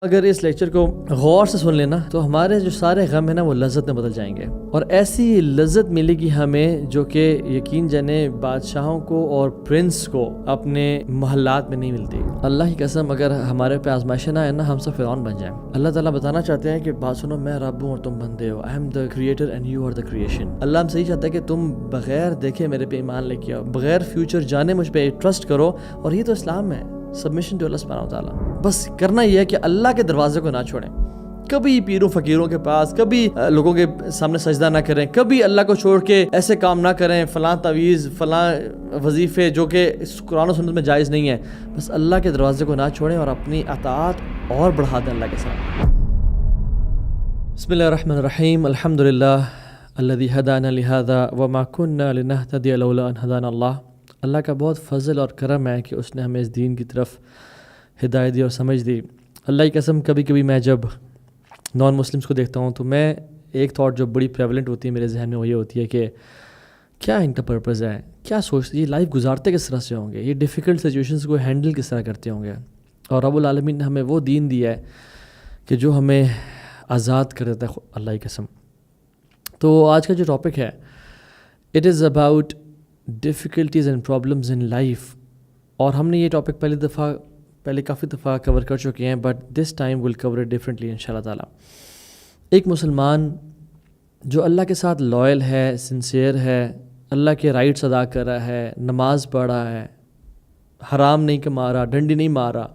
اگر اس لیکچر کو غور سے سن لینا تو ہمارے جو سارے غم ہیں نا وہ لذت میں بدل جائیں گے، اور ایسی لذت ملے گی ہمیں جو کہ یقین جانے بادشاہوں کو اور پرنس کو اپنے محلات میں نہیں ملتی۔ اللہ کی قسم اگر ہمارے پہ آزمائشیں نہ آئیں نا ہم سب فرعون بن جائیں۔ اللہ تعالیٰ بتانا چاہتے ہیں کہ بات سنو، میں رب ہوں اور تم بندے ہو، I am the creator and you are the creation۔ اللہ ہم سے یہ چاہتا ہے کہ تم بغیر دیکھے میرے پہ ایمان لے کے آؤ، بغیر فیوچر جانے مجھ پہ ٹرسٹ کرو، اور یہ تو اسلام ہے، سبمیشن ٹو اللہ سبحانہ و تعالیٰ۔ بس کرنا یہ ہے کہ اللہ کے دروازے کو نہ چھوڑیں، کبھی پیروں فقیروں کے پاس، کبھی لوگوں کے سامنے سجدہ نہ کریں، کبھی اللہ کو چھوڑ کے ایسے کام نہ کریں، فلاں تعویذ، فلاں وظیفے جو کہ قرآن و سنت میں جائز نہیں ہے۔ بس اللہ کے دروازے کو نہ چھوڑیں اور اپنی اطاعت اور بڑھا دیں اللہ کے ساتھ۔ بسم اللہ الرحمن الرحیم، الحمدللہ الذی ہدانا لہذا وما کنا لنہتدی لولا ان ہدانا اللہ۔ اللہ کا بہت فضل اور کرم ہے کہ اس نے ہمیں اس دین کی طرف ہدایت دی اور سمجھ دی۔ اللہ کی قسم کبھی کبھی میں جب نان مسلمس کو دیکھتا ہوں تو میں ایک تھاٹ جو بڑی پریولنٹ ہوتی ہے میرے ذہن میں وہ یہ ہوتی ہے کہ کیا ان کا پرپز ہے، کیا سوچتے، یہ لائف گزارتے کس طرح سے ہوں گے، یہ ڈیفیکلٹ سچویشنز کو ہینڈل کس طرح کرتے ہوں گے۔ اور رب العالمین نے ہمیں وہ دین دیا ہے کہ جو ہمیں آزاد کر دیتا ہے، اللہ کی قسم۔ تو آج کا جو ٹاپک ہے it is about difficulties and problems in life, اور ہم نے یہ ٹاپک پہلے کافی دفعہ کور کر چکے ہیں، but this time will cover it differently ان شاء اللہ تعالیٰ۔ ایک مسلمان جو اللہ کے ساتھ لائل ہے، سنسیئر ہے، اللہ کے رائٹس ادا کر رہا ہے، نماز پڑھ رہا ہے، حرام نہیں کما رہا، ڈنڈی نہیں مار رہا،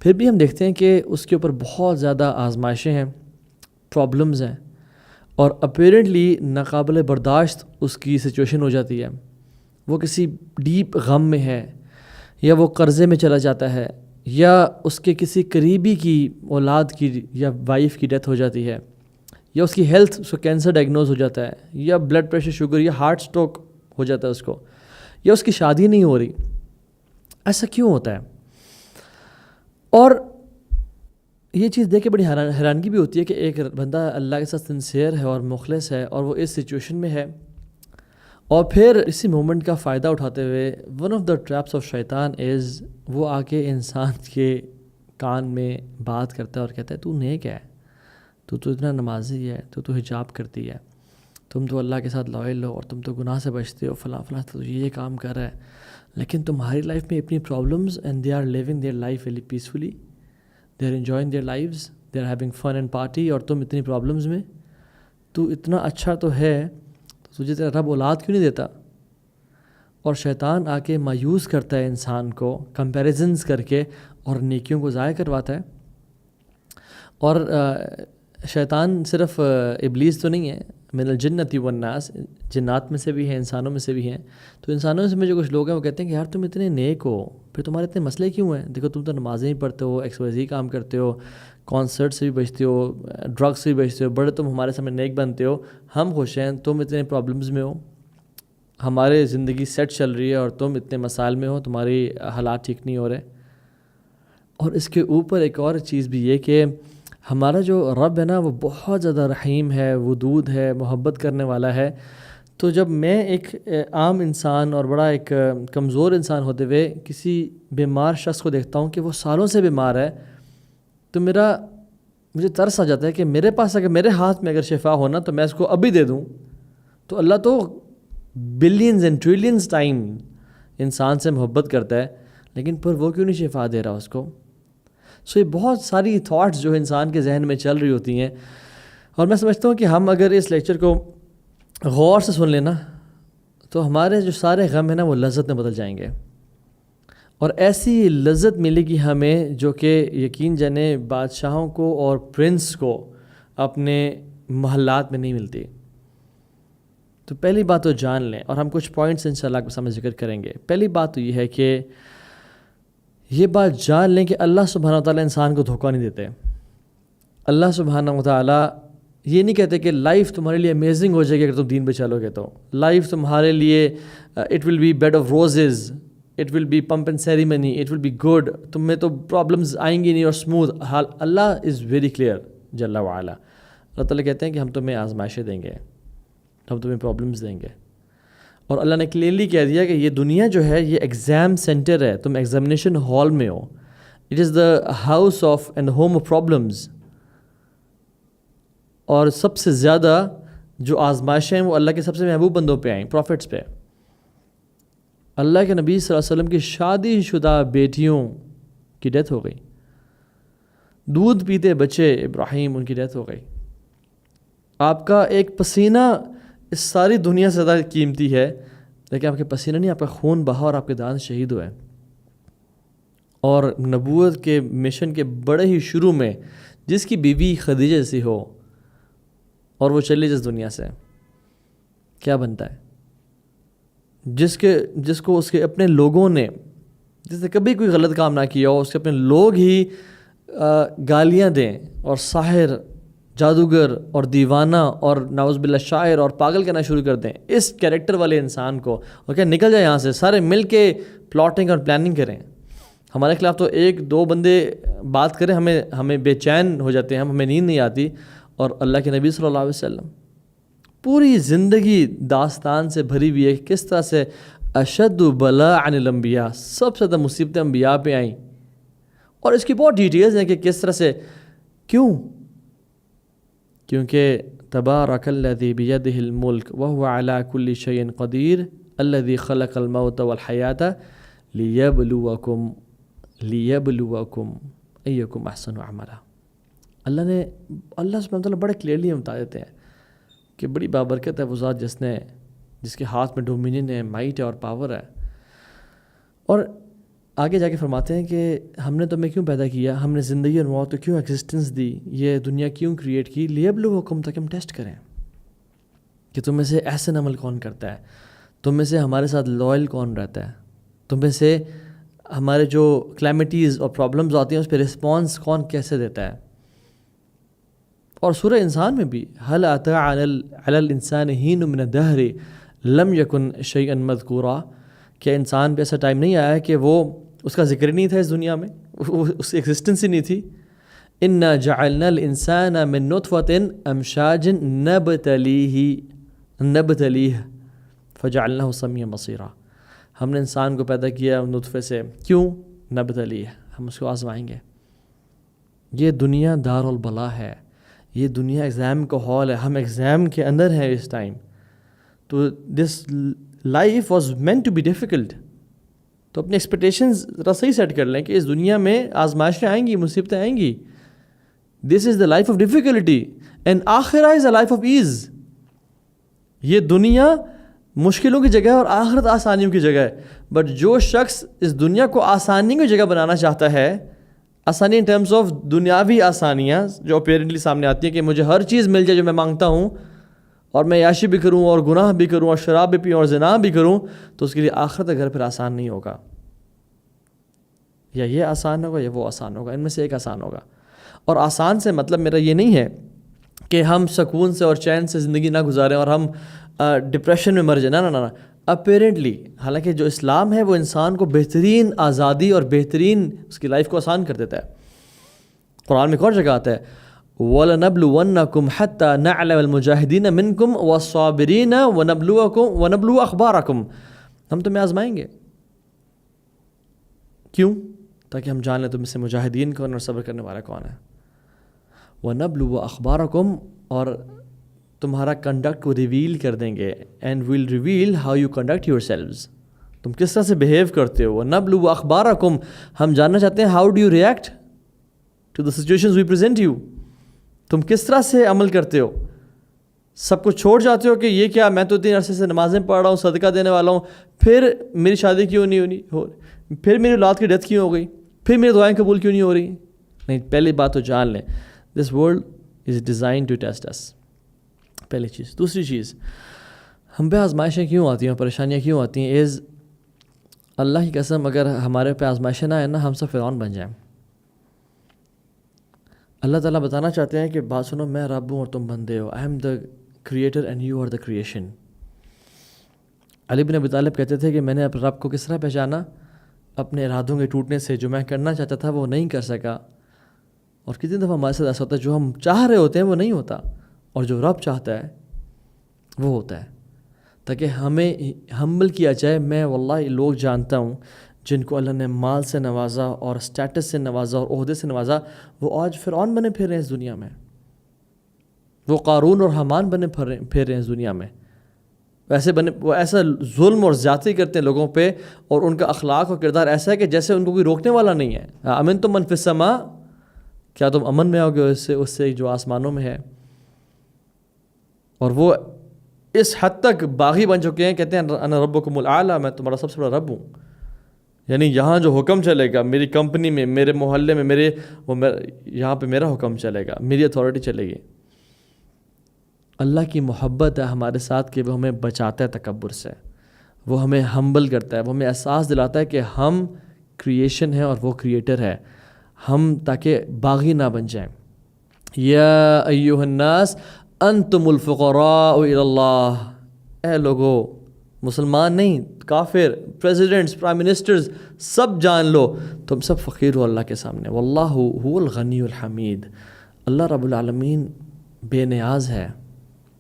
پھر بھی ہم دیکھتے ہیں کہ اس کے اوپر بہت زیادہ آزمائشیں ہیں، پرابلمز ہیں، اور اپیرنٹلی ناقابل برداشت اس کی سچویشن ہو جاتی ہے۔ وہ کسی ڈیپ غم میں ہے، یا وہ قرضے میں چلا جاتا ہے، یا اس کے کسی قریبی کی اولاد کی یا وائف کی ڈیتھ ہو جاتی ہے، یا اس کی ہیلتھ، اس کو کینسر ڈائگنوز ہو جاتا ہے، یا بلڈ پریشر، شوگر، یا ہارٹ سٹروک ہو جاتا ہے اس کو، یا اس کی شادی نہیں ہو رہی۔ ایسا کیوں ہوتا ہے؟ اور یہ چیز دیکھ کے بڑی حیرانگی بھی ہوتی ہے کہ ایک بندہ اللہ کے ساتھ سنسیئر ہے اور مخلص ہے، اور وہ اس سچویشن میں ہے، اور پھر اسی مومنٹ کا فائدہ اٹھاتے ہوئے one of the traps of شیطان از وہ آ کے انسان کے کان میں بات کرتا ہے اور کہتا ہے تو نیک ہے، تو اتنا نمازی ہے، تو حجاب کرتی ہے، تم تو اللہ کے ساتھ لائل ہو، اور تم تو گناہ سے بچتے ہو، فلاں فلاں، تو یہ کام کر رہا ہے، لیکن تمہاری لائف میں اتنی problems and they are living their life very peacefully, they are enjoying their lives, they are having fun and party, اور تم اتنی پرابلمز میں، تو اتنا اچھا تو ہے، تجھے تیرا رب اولاد کیوں نہیں دیتا؟ اور شیطان آ کے مایوس کرتا ہے انسان کو کمپیریزنز کر کے، اور نیکیوں کو ضائع کرواتا ہے۔ اور شیطان صرف ابلیس تو نہیں ہے، من الجنۃ والناس، جنات میں سے بھی ہیں، انسانوں میں سے بھی ہیں۔ تو انسانوں میں جو کچھ لوگ ہیں وہ کہتے ہیں کہ یار تم اتنے نیک ہو، پھر تمہارے اتنے مسئلے کیوں ہیں؟ دیکھو تم تو نمازیں ہی پڑھتے ہو، XYZ کام کرتے ہو، کانسرٹ سے بھی بچتے ہو، ڈرگس سے بھی بچتے ہو، بڑے تم ہمارے سامنے نیک بنتے ہو، ہم خوش ہیں، تم اتنے پرابلمز میں ہو، ہمارے زندگی سیٹ چل رہی ہے اور تم اتنے مسائل میں ہو، تمہاری حالات ٹھیک نہیں ہو رہے۔ اور اس کے اوپر ایک اور چیز بھی یہ کہ ہمارا جو رب ہے نا وہ بہت زیادہ رحیم ہے، ودود ہے، محبت کرنے والا ہے۔ تو جب میں ایک عام انسان اور بڑا ایک کمزور انسان ہوتے ہوئے کسی بیمار شخص کو دیکھتا ہوں کہ وہ سالوں سے بیمار ہے، تو مجھے ترس آ جاتا ہے کہ میرے پاس اگر میرے ہاتھ میں اگر شفا ہونا تو میں اس کو ابھی دے دوں۔ تو اللہ تو بلینز اینڈ ٹریلینز ٹائم انسان سے محبت کرتا ہے، لیکن پر وہ کیوں نہیں شفا دے رہا اس کو؟ سو یہ بہت ساری تھاٹس جو انسان کے ذہن میں چل رہی ہوتی ہیں، اور میں سمجھتا ہوں کہ ہم اگر اس لیکچر کو غور سے سن لینا تو ہمارے جو سارے غم ہیں نا وہ لذت میں بدل جائیں گے، اور ایسی لذت ملے گی ہمیں جو کہ یقین جانے بادشاہوں کو اور پرنس کو اپنے محلات میں نہیں ملتی۔ تو پہلی بات تو جان لیں، اور ہم کچھ پوائنٹس انشاءاللہ کے سامنے ذکر کریں گے۔ پہلی بات تو یہ ہے کہ یہ بات جان لیں کہ اللہ سبحانہ وتعالیٰ انسان کو دھوکہ نہیں دیتے۔ اللہ سبحانہ وتعالیٰ یہ نہیں کہتے کہ لائف تمہارے لیے امیزنگ ہو جائے گی اگر تم دین پہ چلو گے، تو لائف تمہارے لیے it will be bed of roses, it will be pomp and ceremony, it will be good, تم میں تو پرابلمز آئیں گی نہیں اور اسموتھ حال۔ اللہ از ویری کلیئر جل وعلا۔ اللہ تعالیٰ کہتے ہیں کہ ہم تمہیں آزمائشیں دیں گے، ہم تمہیں پرابلمز دیں گے، اور اللہ نے کلیئرلی کہہ دیا کہ یہ دنیا جو ہے یہ ایگزام سینٹر ہے، تم ایگزامینیشن ہال میں ہو، it is the house of and home of problems. اور سب سے زیادہ جو آزمائشیں ہیں وہ اللہ کے سب سے محبوب بندوں پہ آئیں، پروفٹس پہ. اللہ کے نبی صلی اللہ علیہ وسلم کی شادی شدہ بیٹیوں کی ڈیتھ ہو گئی، دودھ پیتے بچے ابراہیم ان کی ڈیتھ ہو گئی. آپ کا ایک پسینہ اس ساری دنیا سے زیادہ قیمتی ہے، لیکن آپ کے پسینہ نہیں، آپ کا خون بہا اور آپ کے دانت شہید ہوئے. اور نبوت کے مشن کے بڑے ہی شروع میں جس کی بیوی خدیجہ جیسی ہو اور وہ چلی جس دنیا سے، کیا بنتا ہے؟ جس کو اس کے اپنے لوگوں نے، جس نے کبھی کوئی غلط کام نہ کیا ہو، اس کے اپنے لوگ ہی گالیاں دیں اور ساحر، جادوگر اور دیوانہ اور نعوذ باللہ شاعر اور پاگل کہنا شروع کر دیں اس کیریکٹر والے انسان کو، اور کیا نکل جائے یہاں سے، سارے مل کے پلاٹنگ اور پلاننگ کریں. ہمارے خلاف تو ایک دو بندے بات کریں ہمیں بے چین ہو جاتے ہیں، ہمیں نیند نہیں آتی. اور اللہ کے نبی صلی اللہ علیہ وسلم پوری زندگی داستان سے بھری ہوئی ہے، کس طرح سے اشد بلاء عن الانبیاء، سب سے زیادہ مصیبتیں انبیاء پہ آئیں. اور اس کی بہت ڈیٹیلز ہیں کہ کس طرح سے، کیونکہ تبارک الذی بیدہ الملک وہو علی کل شیء قدیر الذی خلق الموت والحیاۃ لیبلوکم ایکم احسن عملا. اللہ سبحانہ وتعالیٰ بڑے کلیئرلی ہم بتا دیتے ہیں کہ بڑی بابرکت ہے وہ ذات جس کے ہاتھ میں ڈومینین ہے، مائٹ ہے اور پاور ہے. اور آگے جا کے فرماتے ہیں کہ ہم نے تمہیں کیوں پیدا کیا، ہم نے زندگی اور موت کو کیوں ایگزسٹنس دی، یہ دنیا کیوں کریٹ کی، لیبلوکم، تاکہ ہم ٹیسٹ کریں کہ تم میں سے احسن عمل کون کرتا ہے، تم میں سے ہمارے ساتھ لائل کون رہتا ہے، تم میں سے ہمارے جو کلیمٹیز اور پرابلمز آتی ہیں اس پہ رسپانس کون کیسے دیتا ہے. اور سورہ انسان میں بھی هل اتى على الانسان حين من الدهر لم يكن شيئا مذكورا، کہ انسان پہ ایسا ٹائم نہیں آیا کہ وہ اس کا ذکر نہیں تھا اس دنیا میں، اس کی ایگزسٹنس ہی نہیں تھی. انا جعلنا الانسان من نطفة امشاج نبتلیہ فجعلناه سمیعا بصیرا. ہم نے انسان کو پیدا کیا نطفے سے، کیوں؟ نبتلیہ، ہم اس کو آزمائیں گے. یہ دنیا دار البلا ہے، یہ دنیا ایگزام کا ہال ہے، ہم ایگزام کے اندر ہیں اس ٹائم. تو this life was meant to be difficult. تو اپنی ایکسپیکٹیشنز ذرا صحیح سیٹ کر لیں کہ اس دنیا میں آزمائشیں آئیں گی، مصیبتیں آئیں گی. This is the life of difficulty and آخرہ is a life of ease. یہ دنیا مشکلوں کی جگہ ہے اور آخرت آسانیوں کی جگہ ہے. بٹ جو شخص اس دنیا کو آسانیوں کی جگہ بنانا چاہتا ہے، آسانی ان ٹرمز آف دنیاوی آسانیاں جو اپیرنٹلی سامنے آتی ہیں کہ مجھے ہر چیز مل جائے جو میں مانگتا ہوں، اور میں عیاشی بھی کروں اور گناہ بھی کروں اور شراب بھی پیوں اور زنا بھی کروں، تو اس کے لیے آخرت کا گھر پھر آسان نہیں ہوگا. یا یہ آسان ہوگا یا وہ آسان ہوگا، ان میں سے ایک آسان ہوگا. اور آسان سے مطلب میرا یہ نہیں ہے کہ ہم سکون سے اور چین سے زندگی نہ گزاریں اور ہم ڈپریشن میں مر جائیں، نہ. اپیرنٹلی حالانکہ جو اسلام ہے وہ انسان کو بہترین آزادی اور بہترین اس کی لائف کو آسان کر دیتا ہے. قرآن میں ایک اور جگہ آتا ہے وَلَنَبْلُوَنَّكُمْ حَتَّى نَعْلَمَ الْمُجَاهِدِينَ مِنْكُمْ وَالصَّابِرِينَ وَنَبْلُوَ أَخْبَارَكُمْ. ہم تمہیں آزمائیں گے. کیوں؟ تاکہ ہم جان لیں تم سے مجاہدین کون اور صبر کرنے والا کون ہے. وَنَبْلُوَ أَخْبَارَكُمْ، اور تمہارا کنڈکٹ کو ریویل کر دیں گے. And we'll reveal how you conduct yourselves, تم کس طرح سے بیہیو کرتے ہو. وَنَبْلُوَ أَخْبَارَكُمْ، ہم جاننا چاہتے ہیں how do you react to the situations we present you. تم کس طرح سے عمل کرتے ہو. سب کچھ چھوڑ جاتے ہو کہ یہ کیا، میں تو اتنے عرصے سے نمازیں پڑھ رہا ہوں، صدقہ دینے والا ہوں، پھر میری شادی کیوں نہیں ہو، پھر میری اولاد کی ڈیتھ کیوں ہو گئی، پھر میری دعائیں قبول کیوں نہیں ہو رہی. نہیں، پہلی بات تو جان لیں this world is design to test us, پہلی چیز. دوسری چیز، ہم پہ آزمائشیں کیوں آتی ہیں، پریشانیاں کیوں آتی ہیں، اللہ کی قسم اگر ہمارے پہ آزمائشیں نہ آئیں نا، ہم سب فرعون بن جائیں. اللہ تعالیٰ بتانا چاہتے ہیں کہ بات سنو، میں رب ہوں اور تم بندے ہو. I am the creator and you are the creation. Ali bin Abi Talib کہتے تھے کہ میں نے اپنے رب کو کس طرح پہچانا، اپنے ارادوں کے ٹوٹنے سے. جو میں کرنا چاہتا تھا وہ نہیں کر سکا. اور کتنی دفعہ ہمارے ساتھ ایسا ہوتا ہے جو ہم چاہ رہے ہوتے ہیں وہ نہیں ہوتا، اور جو رب چاہتا ہے وہ ہوتا ہے. تاکہ ہمیں ہمبل کیا جائے. میں واللہ لوگ جانتا ہوں جن کو اللہ نے مال سے نوازا اور اسٹیٹس سے نوازا اور عہدے سے نوازا، وہ آج فرعون بنے پھر رہے ہیں اس دنیا میں، وہ قارون اور حامان بنے پھر رہے ہیں اس دنیا میں، وہ ایسا ظلم اور زیادتی کرتے ہیں لوگوں پہ، اور ان کا اخلاق اور کردار ایسا ہے کہ جیسے ان کو کوئی روکنے والا نہیں ہے۔ امن تم من فی السماء، کیا تم امن میں آؤ گے اس سے جو آسمانوں میں ہے؟ اور وہ اس حد تک باغی بن چکے ہیں، کہتے ہیں انا ربکم الاعلی، میں تمہارا سب سے بڑا رب ہوں، یعنی یہاں جو حکم چلے گا، میری کمپنی میں، میرے محلے میں، یہاں پہ میرا حکم چلے گا، میری اتھارٹی چلے گی۔ اللہ کی محبت ہے ہمارے ساتھ کہ وہ ہمیں بچاتا ہے تکبر سے، وہ ہمیں ہمبل کرتا ہے، وہ ہمیں احساس دلاتا ہے کہ ہم کریشن ہے اور وہ کریٹر ہے، ہم تاکہ باغی نہ بن جائیں۔ یا ایھا الناس انتم الفقراء الی اللہ، اے لوگو، مسلمان نہیں، کافر، پریزیڈنٹس، پرائم منسٹرز، سب جان لو تم سب فقیر ہو اللہ کے سامنے۔ واللہ هو الغنی الحمید، اللہ رب العالمین بے نیاز ہے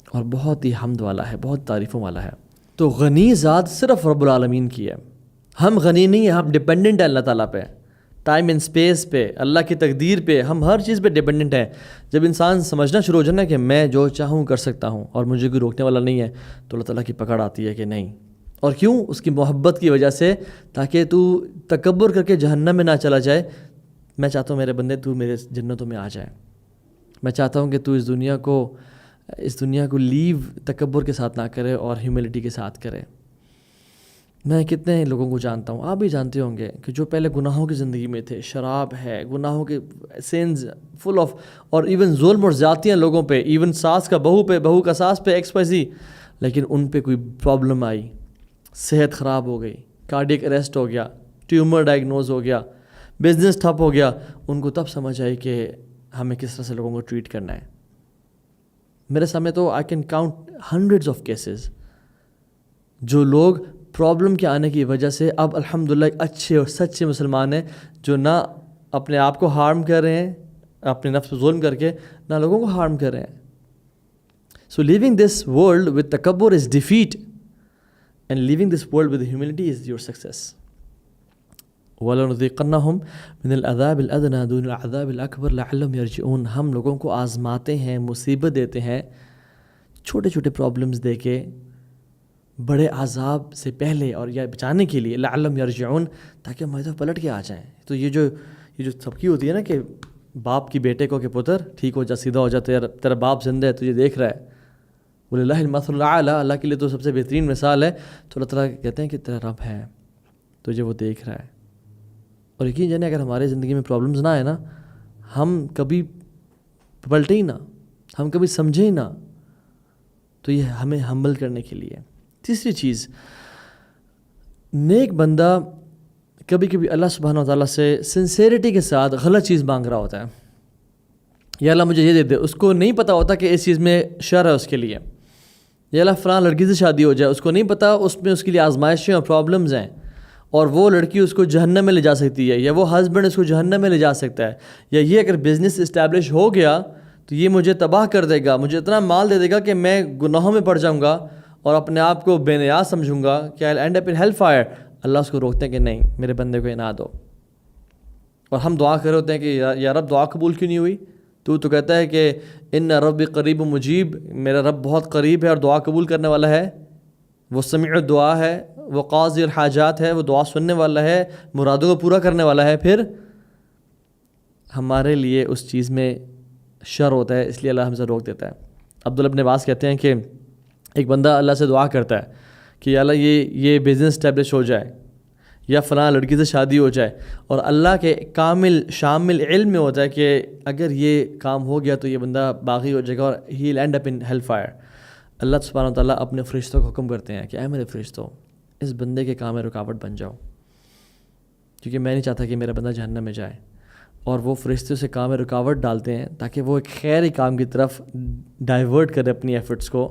اور بہت ہی حمد والا ہے، بہت تعریفوں والا ہے۔ تو غنی ذات صرف رب العالمین کی ہے، ہم غنی نہیں ہیں، ہم ڈیپینڈنٹ ہیں اللہ تعالیٰ پہ، ٹائم اینڈ اسپیس پہ، اللہ کی تقدیر پہ، ہم ہر چیز پہ ڈیپینڈنٹ ہیں۔ جب انسان سمجھنا شروع ہو جائے نا کہ میں جو چاہوں کر سکتا ہوں اور مجھے کوئی روکنے والا نہیں ہے، تو اللہ تعالیٰ کی پکڑ آتی ہے کہ نہیں۔ اور کیوں؟ اس کی محبت کی وجہ سے، تاکہ تو تکبر کر کے جہنم میں نہ چلا جائے۔ میں چاہتا ہوں میرے بندے تو میرے جنتوں میں آ جائے، میں چاہتا ہوں کہ تو اس دنیا کو لیو تکبر کے ساتھ نہ کرے اور ہیوملٹی کے ساتھ کرے۔ میں کتنے لوگوں کو جانتا ہوں، آپ بھی جانتے ہوں گے، کہ جو پہلے گناہوں کی زندگی میں تھے، شراب ہے، گناہوں کے سینز فل آف، اور ایون ظلم اور زیادتیاں لوگوں پہ، ایون ساس کا بہو پہ، بہو کا ساس پہ، XYZ، لیکن ان پہ کوئی پرابلم آئی، صحت خراب ہو گئی، کارڈیک اریسٹ ہو گیا، ٹیومر ڈائگنوز ہو گیا، بزنس ٹھپ ہو گیا، ان کو تب سمجھ آئی کہ ہمیں کس طرح سے لوگوں کو ٹریٹ کرنا ہے۔ میرے سامنے تو I can count hundreds of cases, جو لوگ پرابلم کے آنے کی وجہ سے اب الحمدللہ ایک اچھے اور سچے مسلمان ہیں، جو نہ اپنے آپ کو ہارم کر رہے ہیں اپنے نفس پہ ظلم کر کے، نہ لوگوں کو ہارم کر رہے ہیں۔ So living this world with تکبر is defeat, and living this world with humility is your success. وَلَنُذِيقَنَّهُمْ مِنَ الْعَذَابِ الْأَدْنَىٰ دُونَ الْعَذَابِ الْأَكْبَرِ لَعَلَّهُمْ يَرْجِعُونَ، ہم لوگوں کو آزماتے ہیں، مصیبت دیتے ہیں، چھوٹے چھوٹے پرابلمز دے کے، بڑے عذاب سے پہلے اور یا بچانے کے لیے، لعلہم یرجعون، تاکہ ہماری طرف پلٹ کے آ جائیں۔ تو یہ جو سبکی ہوتی ہے نا کہ باپ کی بیٹے کو کہ پتر ٹھیک ہو جا، سیدھا ہو جا، تیرا باپ زندہ ہے، تجھے دیکھ رہا ہے، وَلِلَّهِ الْمَثَلُ الْأَعْلَىٰ، اللہ کے لیے تو سب سے بہترین مثال ہے۔ تو اللہ تعالیٰ کہتے ہیں کہ تیرا رب ہے، تجھے وہ دیکھ رہا ہے۔ اور یقین جانے اگر ہماری زندگی میں پرابلمز نہ آئے نا، ہم کبھی پلٹے ہی نہ، ہم کبھی سمجھے ہی نہ، تو یہ ہمیں ہمبل کرنے کے لیے۔ تیسری چیز، نیک بندہ کبھی کبھی اللہ سبحانہ و تعالیٰ سے سنسیریٹی کے ساتھ غلط چیز مانگ رہا ہوتا ہے، یا اللہ مجھے یہ دے دے، اس کو نہیں پتہ ہوتا کہ اس چیز میں شر ہے اس کے لیے، یا اللہ فلاں لڑکی سے شادی ہو جائے، اس کو نہیں پتہ اس میں اس کے لیے آزمائشیں اور پرابلمز ہیں، اور وہ لڑکی اس کو جہنم میں لے جا سکتی ہے، یا وہ ہسبینڈ اس کو جہنم میں لے جا سکتا ہے، یا یہ اگر بزنس اسٹیبلش ہو گیا تو یہ مجھے تباہ کر دے گا، مجھے اتنا مال دے دے گا کہ میں گناہوں میں پڑ جاؤں گا اور اپنے آپ کو بے نیاز سمجھوں گا کہ I'll end up in hell fire۔ اللہ اس کو روکتے ہیں کہ نہیں، میرے بندے کو انعام دو۔ اور ہم دعا کر رہے ہوتے ہیں کہ یا رب دعا قبول کیوں نہیں ہوئی؟ تو کہتا ہے کہ ان رب قریب مجیب، میرا رب بہت قریب ہے اور دعا قبول کرنے والا ہے، وہ سمیع الدعا ہے، وہ قاضی الحاجات ہے، وہ دعا سننے والا ہے، مرادوں کو پورا کرنے والا ہے۔ پھر ہمارے لیے اس چیز میں شر ہوتا ہے، اس لیے اللہ ہم سے روک دیتا ہے۔ عبداللہ ابن عباس کہتے ہیں کہ ایک بندہ اللہ سے دعا کرتا ہے کہ یا اللہ یہ بزنس اسٹیبلش ہو جائے، یا فلاں لڑکی سے شادی ہو جائے، اور اللہ کے کامل شامل علم میں ہوتا ہے کہ اگر یہ کام ہو گیا تو یہ بندہ باغی ہو جائے گا اور he will end up in hell fire. اللہ سبحانہ وتعالیٰ اپنے فرشتوں کو حکم کرتے ہیں کہ اے میرے فرشتوں، اس بندے کے کام میں رکاوٹ بن جاؤ، کیونکہ میں نہیں چاہتا کہ میرا بندہ جہنم میں جائے۔ اور وہ فرشتوں سے کام میں رکاوٹ ڈالتے ہیں تاکہ وہ ایک خیری کام کی طرف ڈائیورٹ کرے اپنی ایفرٹس کو۔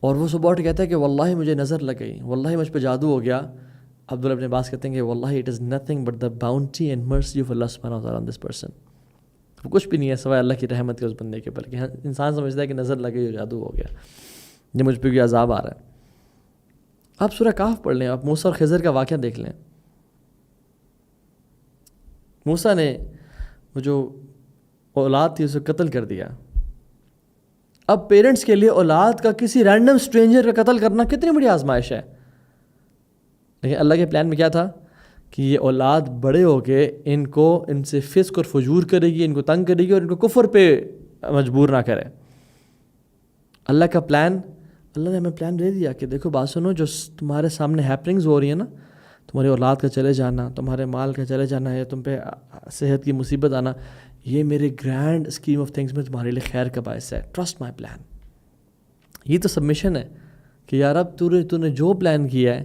اور وہ صبح اٹھ کہتا ہے کہ واللہ مجھے نظر لگ گئی، واللہ مجھ پہ جادو ہو گیا۔ عبداللہ ابن عباس کہتے ہیں کہ واللہ it is nothing but the bounty and mercy of Allah سبحانہ وتعالیٰ آن دس پرسن۔ وہ کچھ بھی نہیں ہے سوائے اللہ کی رحمت کے اس بندے کے اوپر، کہ انسان سمجھتا ہے کہ نظر لگ گئی، جادو ہو گیا، یہ مجھ پہ کوئی عذاب آ رہا ہے۔ آپ سورہ کہف پڑھ لیں، آپ موسیٰ اور خضر کا واقعہ دیکھ لیں، موسیٰ نے وہ جو اولاد تھی اسے قتل کر دیا. اب پیرنٹس کے لیے اولاد کا کسی رینڈم اسٹرینجر کا قتل کرنا کتنی بڑی آزمائش ہے. لیکن اللہ کے پلان میں کیا تھا کہ یہ اولاد بڑے ہو کے ان سے فسق اور فجور کرے گی, ان کو تنگ کرے گی اور ان کو کفر پہ مجبور نہ کرے. اللہ کا پلان, اللہ نے ہمیں پلان دے دیا کہ دیکھو بات سنو, جو تمہارے سامنے ہیپننگز ہو رہی ہیں نا, تمہاری اولاد کا چلے جانا, تمہارے مال کا چلے جانا ہے, تم پہ صحت کی مصیبت آنا, یہ میرے گرینڈ اسکیم آف تھنگس میں تمہارے لیے خیر کا باعث ہے. Trust my plan. یہ تو سبمیشن ہے کہ یار اب تو نے جو پلان کیا ہے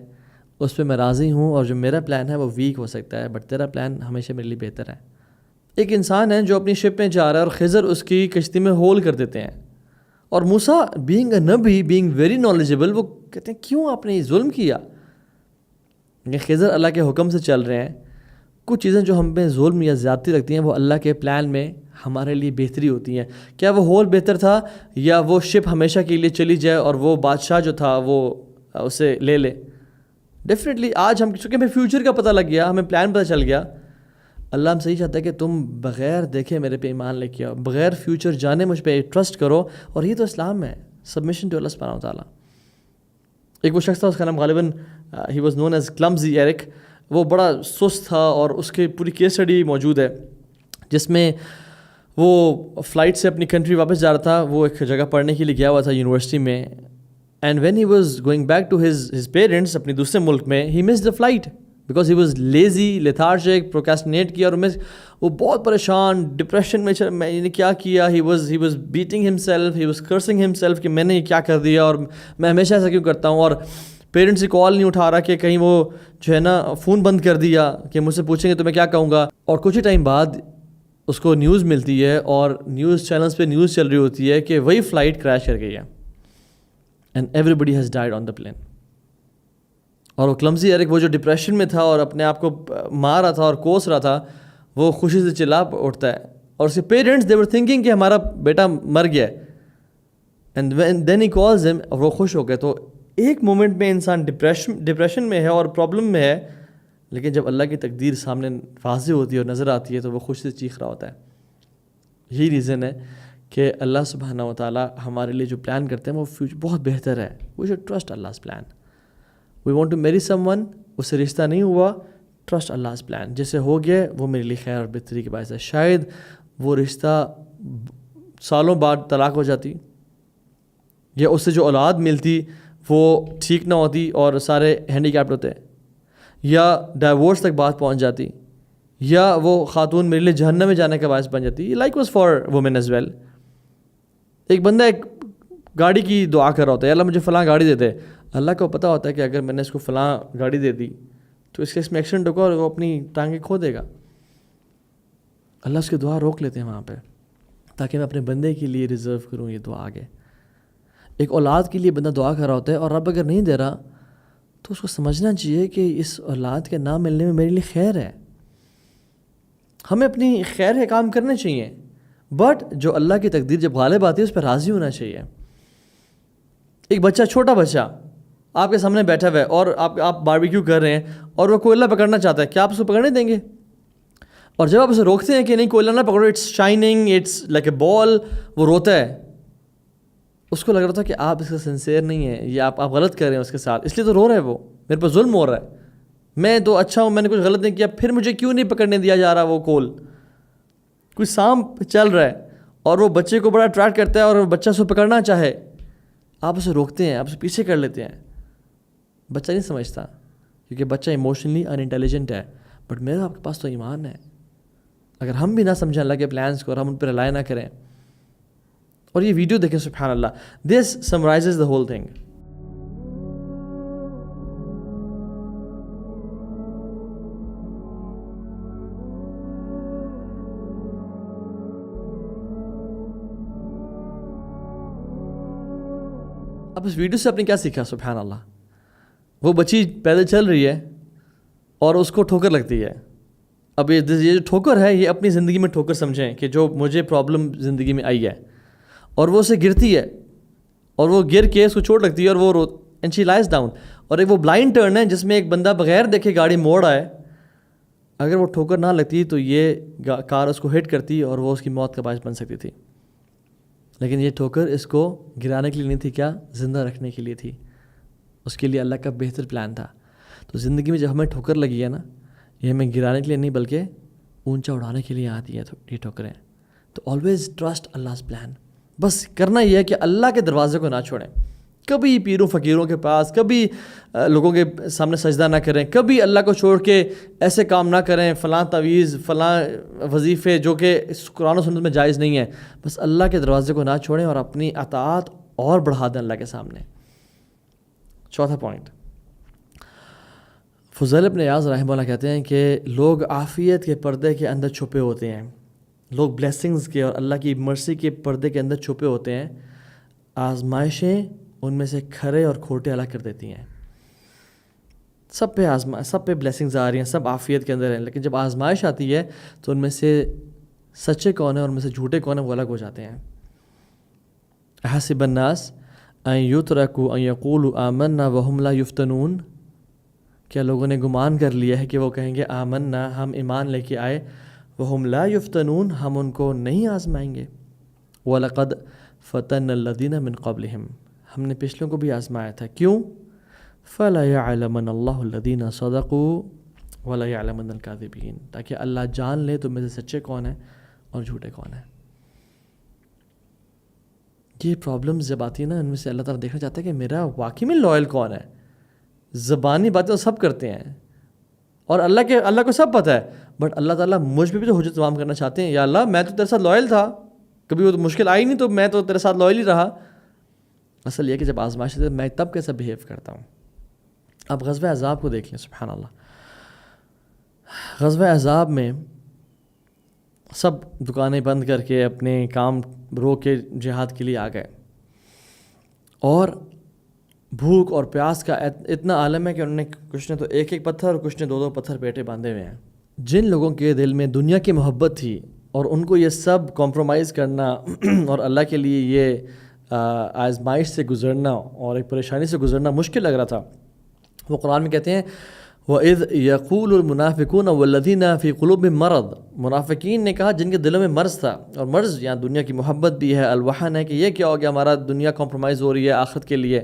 اس پہ میں راضی ہوں, اور جو میرا پلان ہے وہ ویک ہو سکتا ہے بٹ تیرا پلان ہمیشہ میرے لیے بہتر ہے. ایک انسان ہے جو اپنی شپ میں جا رہا ہے اور خضر اس کی کشتی میں ہول کر دیتے ہیں, اور موسیٰ بینگ اے نبی, بینگ ویری نالجبل, وہ کہتے ہیں کیوں آپ نے یہ ظلم کیا. خضر اللہ کے حکم سے چل رہے ہیں. کچھ چیزیں جو ہم پہ ظلم یا زیادتی رکھتی ہیں وہ اللہ کے پلان میں ہمارے لیے بہتری ہوتی ہیں. کیا وہ ہول بہتر تھا یا وہ شپ ہمیشہ کے لیے چلی جائے اور وہ بادشاہ جو تھا وہ اسے لے لے؟ ڈیفینیٹلی آج ہم چونکہ ہمیں فیوچر کا پتہ لگ گیا, ہمیں پلان پتہ چل گیا, اللہ ہم سے ہی چاہتا ہے کہ تم بغیر دیکھے میرے پہ ایمان لے کے آؤ, بغیر فیوچر جانے مجھ پہ ٹرسٹ کرو. اور یہ تو اسلام ہے, سبمیشن ٹو اللہ سبحانہ و تعالیٰ. ایک وہ شخص تھا, اس کا نام غالباً he was known as clumsy Eric. وہ بڑا سست تھا اور اس کی پوری کیس اسٹڈی موجود ہے جس میں وہ فلائٹ سے اپنی کنٹری واپس جا رہا تھا. وہ ایک جگہ پڑھنے کے لیے گیا ہوا تھا یونیورسٹی میں, and when he was going back to his parents اپنے دوسرے ملک میں, he missed the flight because he was lazy, lethargic, procrastinate کیا, اور وہ بہت پریشان ڈپریشن میں نے کیا کیا. ہی واز بیٹنگ ہم سیلف, ہی واز کرسنگ ہم سیلف کہ میں نے یہ کیا کر دیا اور میں ہمیشہ ایسا کیوں کرتا ہوں. اور پیرنٹس سے کال نہیں اٹھا رہا کہ کہیں وہ جو ہے نا فون بند کر دیا کہ مجھ سے پوچھیں گے تو میں کیا کہوں گا. اور کچھ ہی ٹائم بعد اس کو نیوز ملتی ہے اور نیوز چینلز پہ نیوز چل رہی ہوتی ہے کہ وہی فلائٹ کریش کر گئی ہے and everybody has died on the plane. اور وہ کلمزی ایرک, وہ جو ڈپریشن میں تھا اور اپنے آپ کو مار رہا تھا اور کوس رہا تھا, وہ خوشی سے چلا اٹھتا ہے. اور اس کے پیرنٹس دے ور تھنکنگ کہ ہمارا بیٹا مر گیا ہے, اینڈ دین ہی کالز ہم, اور وہ خوش ہو گئے. تو ایک مومنٹ میں انسان ڈپریشن میں ہے اور پرابلم میں ہے, لیکن جب اللہ کی تقدیر سامنے واضح ہوتی ہے اور نظر آتی ہے تو وہ خوشی سے چیخ رہا ہوتا ہے. یہی ریزن ہے کہ اللہ سبحانہ و تعالیٰ ہمارے لیے جو پلان کرتے ہیں وہ فیوچر بہت بہتر ہے. We should trust Allah's plan. We want to marry some one, اس سے رشتہ نہیں ہوا, ٹرسٹ اللہ's پلان. جیسے ہو گیا وہ میرے لیے خیر اور بہتری کے باعث ہے. شاید وہ رشتہ سالوں بعد طلاق ہو جاتی, یا اس سے جو اولاد ملتی وہ ٹھیک نہ ہوتی اور سارے ہینڈی کیپڈ ہوتے, یا ڈائیورس تک بات پہنچ جاتی, یا وہ خاتون میرے لیے جہنم میں جانے کا باعث بن جاتی. Like was for women as well. ایک بندہ ایک گاڑی کی دعا کر رہا ہوتا ہے, اللہ مجھے فلاں گاڑی دے دے. اللہ کو پتہ ہوتا ہے کہ اگر میں نے اس کو فلاں گاڑی دے دی تو اس کیس میں ایکسیڈنٹ ہوگا اور وہ اپنی ٹانگیں کھو دے گا. اللہ اس کی دعا روک لیتے ہیں وہاں پہ تاکہ میں اپنے بندے کے لیے ریزرو کروں یہ دعا آگے. ایک اولاد کے لیے بندہ دعا کر رہا ہوتا ہے اور رب اگر نہیں دے رہا تو اس کو سمجھنا چاہیے کہ اس اولاد کے نہ ملنے میں میرے لیے خیر ہے. ہمیں اپنی خیر کے کام کرنے چاہیے, بٹ جو اللہ کی تقدیر جب غالب آتی ہے اس پہ راضی ہونا چاہیے. ایک بچہ, چھوٹا بچہ آپ کے سامنے بیٹھا ہوا ہے اور آپ باربیکیو کر رہے ہیں اور وہ کوئلہ پکڑنا چاہتا ہے, کیا آپ اس کو پکڑنے دیں گے؟ اور جب آپ اسے روکتے ہیں کہ نہیں کوئلہ نہ پکڑو, it's shining, it's like a ball, وہ روتا ہے. اس کو لگ رہا تھا کہ آپ اس کا سنسیئر نہیں ہیں یا آپ غلط کر رہے ہیں اس کے ساتھ, اس لیے تو رو رہا ہے, وہ میرے پر ظلم ہو رہا ہے, میں تو اچھا ہوں, میں نے کچھ غلط نہیں کیا, پھر مجھے کیوں نہیں پکڑنے دیا جا رہا وہ کول. کوئی سانپ چل رہا ہے اور وہ بچے کو بڑا اٹریکٹ کرتا ہے اور وہ بچہ اس کو پکڑنا چاہے, آپ اسے روکتے ہیں, آپ اسے پیچھے کر لیتے ہیں. بچہ نہیں سمجھتا کیونکہ بچہ ایموشنلی ان انٹیلیجنٹ ہے, بٹ میرا آپ کے پاس تو ایمان ہے. اگر ہم بھی نہ سمجھیں اللہ کے پلانس کو اور ہم ان پہ رلائے نہ کریں, اور یہ ویڈیو دیکھیں, سبحان اللہ, دس سمرائزز دا ہول تھنگ. اب اس ویڈیو سے آپ نے کیا سیکھا؟ سبحان اللہ, وہ بچی پیدل چل رہی ہے اور اس کو ٹھوکر لگتی ہے. اب یہ جو ٹھوکر ہے یہ اپنی زندگی میں ٹھوکر سمجھیں کہ جو مجھے پرابلم زندگی میں آئی ہے, اور وہ اسے گرتی ہے اور وہ گر کے اس کو چوٹ لگتی ہے اور وہ اینڈ شی لائز ڈاؤن. اور ایک وہ بلائنڈ ٹرن ہے جس میں ایک بندہ بغیر دیکھے گاڑی موڑ آئے, اگر وہ ٹھوکر نہ لگتی تو یہ کار اس کو ہٹ کرتی اور وہ اس کی موت کا باعث بن سکتی تھی، لیکن یہ ٹھوکر اس کو گرانے کے لیے نہیں تھی، کیا زندہ رکھنے کے لیے تھی، اس کے لیے اللہ کا بہتر پلان تھا۔ تو زندگی میں جب ہمیں ٹھوکر لگی ہے نا، یہ ہمیں گرانے کے لیے نہیں بلکہ اونچا اڑانے کے لیے آتی ہے یہ ٹھوکریں۔ تو آلویز ٹرسٹ اللہ's پلان، بس کرنا یہ ہے کہ اللہ کے دروازے کو نہ چھوڑیں، کبھی پیروں فقیروں کے پاس، کبھی لوگوں کے سامنے سجدہ نہ کریں، کبھی اللہ کو چھوڑ کے ایسے کام نہ کریں، فلاں تعویذ فلاں وظیفے جو کہ قرآن و سنت میں جائز نہیں ہے، بس اللہ کے دروازے کو نہ چھوڑیں اور اپنی اطاعت اور بڑھا دیں اللہ کے سامنے۔ چوتھا پوائنٹ، فضیل بن عیاض رحمہ اللہ کہتے ہیں کہ لوگ عافیت کے پردے کے اندر چھپے ہوتے ہیں، لوگ بلیسنگز کے اور اللہ کی مرسی کے پردے کے اندر چھپے ہوتے ہیں، آزمائشیں ان میں سے کھرے اور کھوٹے الگ کر دیتی ہیں۔ سب پہ بلیسنگز آ رہی ہیں، سب عافیت کے اندر ہیں، لیکن جب آزمائش آتی ہے تو ان میں سے سچے کون ہیں اور ان میں سے جھوٹے کون ہیں وہ الگ ہو جاتے ہیں۔ احسب الناس ان یترکوا ان یقولوا آمنا وہم لا یفتنون، کیا لوگوں نے گمان کر لیا ہے کہ وہ کہیں گے آمنا، ہم ایمان لے کے آئے، وہم لا یفتنون، ہم ان کو نہیں آزمائیں گے۔ وَلَقَدْ فَتَنَّ الَّذِينَ مِن قَبْلِهِمْ، ہم نے پچھلوں کو بھی آزمایا تھا، کیوں؟ فَلَا يَعْلَمَنَ اللَّهُ الَّذِينَ صَدَقُوا وَلَا يَعْلَمَنَ الْكَاذِبِينَ، تاکہ اللہ جان لے تم میں سے سچے کون ہیں اور جھوٹے کون ہیں۔ یہ پرابلمز جب آتی ہیں نا، ان میں سے اللہ تعالیٰ دیکھنا چاہتا ہے کہ میرا واقعی میں لائل کون ہے۔ زبانی باتیں تو سب کرتے ہیں اور اللہ کو سب پتہ ہے، بٹ اللہ تعالیٰ مجھ پہ بھی تو حجت تمام کرنا چاہتے ہیں، یا اللہ میں تو تیرے ساتھ لائل تھا، کبھی وہ تو مشکل آئی نہیں تو میں تو تیرے ساتھ لائل ہی رہا۔ اصل یہ کہ جب آزمائش ہے میں تب کیسا بیہیو کرتا ہوں۔ اب غزوہ احزاب کو دیکھ لیں، سبحان اللہ، غزوہ احزاب میں سب دکانیں بند کر کے اپنے کام روک کے جہاد کے لیے آ گئے، اور بھوک اور پیاس کا اتنا عالم ہے کہ انہوں نے کچھ نے تو ایک ایک پتھر اور کچھ نے دو دو پتھر پیٹے باندھے ہوئے ہیں۔ جن لوگوں کے دل میں دنیا کی محبت تھی اور ان کو یہ سب کمپرومائز کرنا اور اللہ کے لیے یہ آزمائش سے گزرنا اور ایک پریشانی سے گزرنا مشکل لگ رہا تھا، وہ قرآن میں کہتے ہیں وَإِذْ يَقُولُ الْمُنَافِقُونَ وَالَّذِينَ فِي قُلُوبِهِم مَرَضٌ، منافقین نے کہا جن کے دلوں میں مرض تھا، اور مرض یہاں دنیا کی محبت بھی ہے، الوحن ہے کہ یہ کیا ہو گیا ہمارا دنیا کمپرومائز ہو رہی ہے آخرت کے لیے،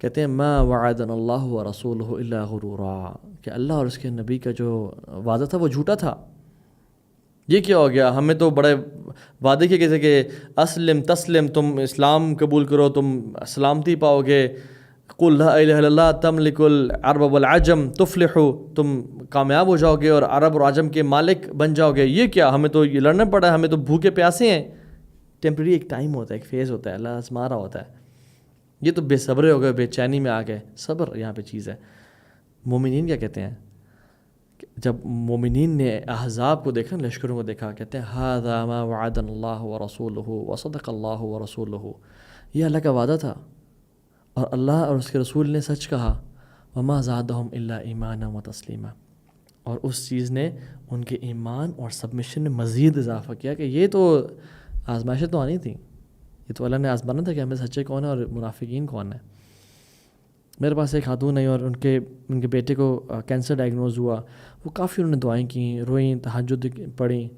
کہتے ہیں ما وعدنا اللہ ورسولہ الا غرورا، کہ اللہ اور اس کے نبی کا جو وعدہ تھا وہ جھوٹا تھا۔ یہ کیا ہو گیا، ہمیں تو بڑے وعدے کیے گئے تھے کہ اسلم تسلم، تم اسلام قبول کرو تم سلامتی پاؤ گے، قل لا الہ الا اللہ تملک العرب والعجم تفلحوا، تم کامیاب ہو جاؤ گے اور عرب اور عجم کے مالک بن جاؤ گے۔ یہ کیا، ہمیں تو یہ لڑنا پڑا ہے، ہمیں تو بھوکے پیاسے ہیں۔ ٹیمپریری ایک ٹائم ہوتا ہے، ایک فیز ہوتا ہے، اللہ آزما رہا ہوتا ہے۔ یہ تو بے صبرے ہو گئے، بے چینی میں آ گئے، صبر یہاں پہ چیز ہے۔ مومنین کیا کہتے ہیں، جب مومنین نے احزاب کو دیکھا، لشکروں کو دیکھا، کہتے ہیں ھذا ما وعدنا اللہ ورسولہ وصدق اللہ ورسولہ، یہ اللہ کا وعدہ تھا اور اللہ اور اس کے رسول نے سچ کہا، وما زادہم الا ایمانا وتسلیما، اور اس چیز نے ان کے ایمان اور سبمشن میں مزید اضافہ کیا کہ یہ تو آزمائشیں تو آنی تھیں، یہ تو اللہ نے آزمانا تھا کہ ہمیں سچے کون ہیں اور منافقین کون ہیں۔ میرے پاس ایک خاتون ہے اور ان کے بیٹے کو کینسر ڈائگنوز ہوا، وہ کافی انہوں نے دعائیں کیں، روئیں، تہجد پڑھیں،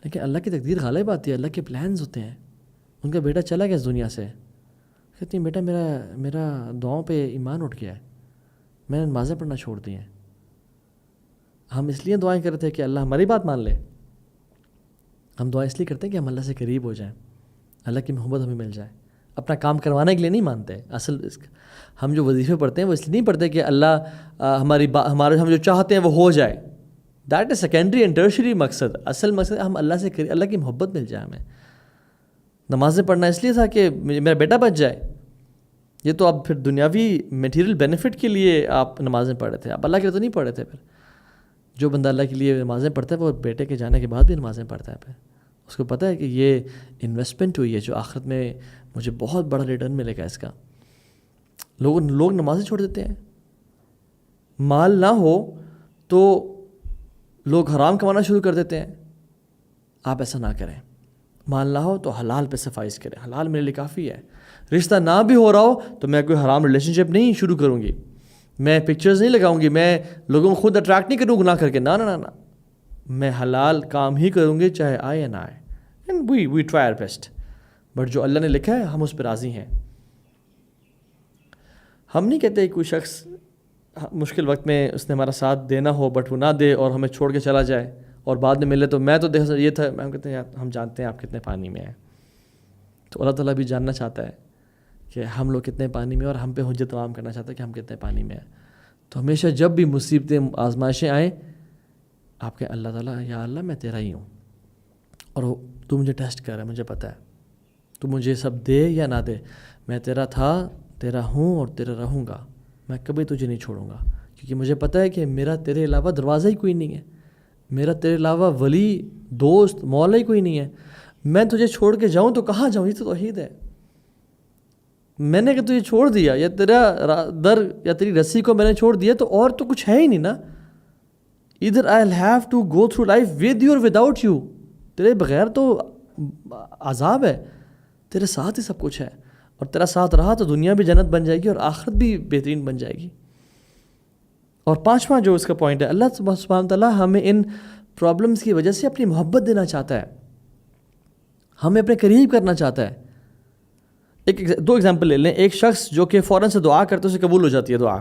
لیکن اللہ کی تقدیر غالب آتی ہے، اللہ کے پلانز ہوتے ہیں۔ ان کا بیٹا چلا گیا اس دنیا سے، کہتی ہیں بیٹا میرا دعاؤں پہ ایمان اٹھ گیا ہے، میں نے نمازیں پڑھنا چھوڑ دی ہیں۔ ہم اس لیے دعائیں کرتے ہیں کہ اللہ ہماری بات مان لے، ہم دعائیں اس لیے کرتے ہیں کہ ہم اللہ سے قریب ہو جائیں، اللہ کی محبت ہمیں مل جائے، اپنا کام کروانے کے لیے نہیں مانتے۔ اصل ہم جو وظیفے پڑھتے ہیں وہ اس لیے نہیں پڑھتے کہ اللہ ہمارے ہم جو چاہتے ہیں وہ ہو جائے، that is secondary and tertiary مقصد۔ اصل مقصد ہم اللہ کی محبت مل جائے ہمیں۔ نمازیں پڑھنا اس لیے تھا کہ میرا بیٹا بچ جائے، یہ تو اب پھر دنیاوی میٹیریل بینیفٹ کے لیے آپ نمازیں پڑھ رہے تھے، آپ اللہ کے لیے تو نہیں پڑھ رہے تھے۔ پھر جو بندہ اللہ کے لیے نمازیں پڑھتا ہے وہ بیٹے کے جانے کے بعد بھی نمازیں پڑھتا ہے، پھر اس کو پتہ ہے کہ یہ انویسٹمنٹ ہوئی ہے جو آخرت میں مجھے بہت بڑا ریٹرن ملے گا اس کا۔ لوگ نمازیں چھوڑ دیتے ہیں، مال نہ ہو تو لوگ حرام کمانا شروع کر دیتے ہیں۔ آپ ایسا نہ کریں، مال نہ ہو تو حلال پہ سفائز کریں، حلال میرے لیے کافی ہے۔ رشتہ نہ بھی ہو رہا ہو تو میں کوئی حرام ریلیشن شپ نہیں شروع کروں گی، میں پکچرز نہیں لگاؤں گی، میں لوگوں کو خود اٹریکٹ نہیں کروں گناہ کر کے، نہ نہ نہ، میں حلال کام ہی کروں گے چاہے آئے یا نہ آئے. And we try our best. But جو اللہ نے لکھا ہے ہم اس پہ راضی ہیں. ہم نہیں کہتے کوئی شخص مشکل وقت میں اس نے ہمارا ساتھ دینا ہو بٹ وہ نہ دے اور ہمیں چھوڑ کے چلا جائے اور بعد میں ملے تو میں تو دیکھ یہ تھا. ہم کہتے ہیں ہم جانتے ہیں آپ کتنے پانی میں ہیں. تو اللہ تعالیٰ بھی جاننا چاہتا ہے کہ ہم لوگ کتنے پانی میں، اور ہم پہ حجت تمام کرنا چاہتا ہے کہ ہم کتنے پانی میں ہیں. تو ہمیشہ جب بھی مصیبتیں آزمائشیں آئیں آپ کہیں اللہ تعالیٰ یا اللہ میں تیرا ہی ہوں اور تو مجھے ٹیسٹ کر رہا ہے، مجھے پتہ ہے تو مجھے سب دے یا نہ دے، میں تیرا تھا، تیرا ہوں اور تیرا رہوں گا. میں کبھی تجھے نہیں چھوڑوں گا کیونکہ مجھے پتہ ہے کہ میرا تیرے علاوہ دروازہ ہی کوئی نہیں ہے، میرا تیرے علاوہ ولی، دوست، مولا ہی کوئی نہیں ہے. میں تجھے چھوڑ کے جاؤں تو کہاں جاؤں؟ یہ تو توحید ہے. میں نے کہ تجھے چھوڑ دیا یا تیرا در یا تیری رسی کو میں نے چھوڑ دیا تو اور تو کچھ ہے ہی نہیں نا. ادھر I have to go through life with you اور وداؤٹ یو. تیرے بغیر تو عذاب ہے، تیرے ساتھ ہی سب کچھ ہے، اور تیرا ساتھ رہا تو دنیا بھی جنت بن جائے گی اور آخرت بھی بہترین بن جائے گی. اور پانچواں جو اس کا پوائنٹ ہے، اللہ سبحانہ تعالیٰ ہمیں ان پرابلمس کی وجہ سے اپنی محبت دینا چاہتا ہے، ہمیں اپنے قریب کرنا چاہتا ہے. دو ایگزامپل لے لیں. ایک شخص جو کہ فوراً سے دعا کرتے اسے قبول ہو جاتی ہے دعا،